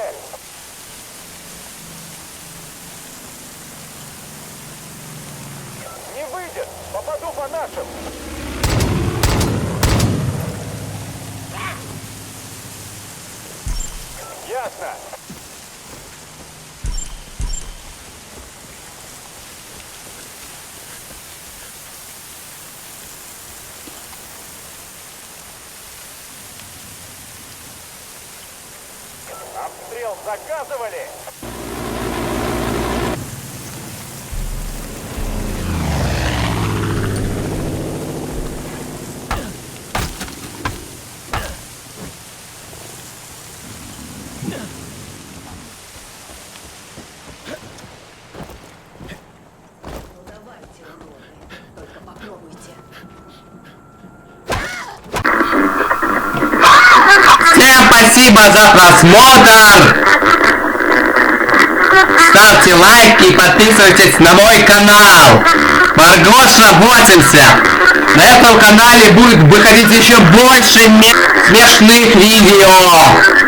цель. Не выйдет. Попаду по нашим. Ясно. Обстрел заказывали. Давайте, уроды. Только попробуйте. Всем спасибо за просмотр! Ставьте лайки и подписывайтесь на мой канал! Маргоша 80! На этом канале будет выходить еще больше смешных видео!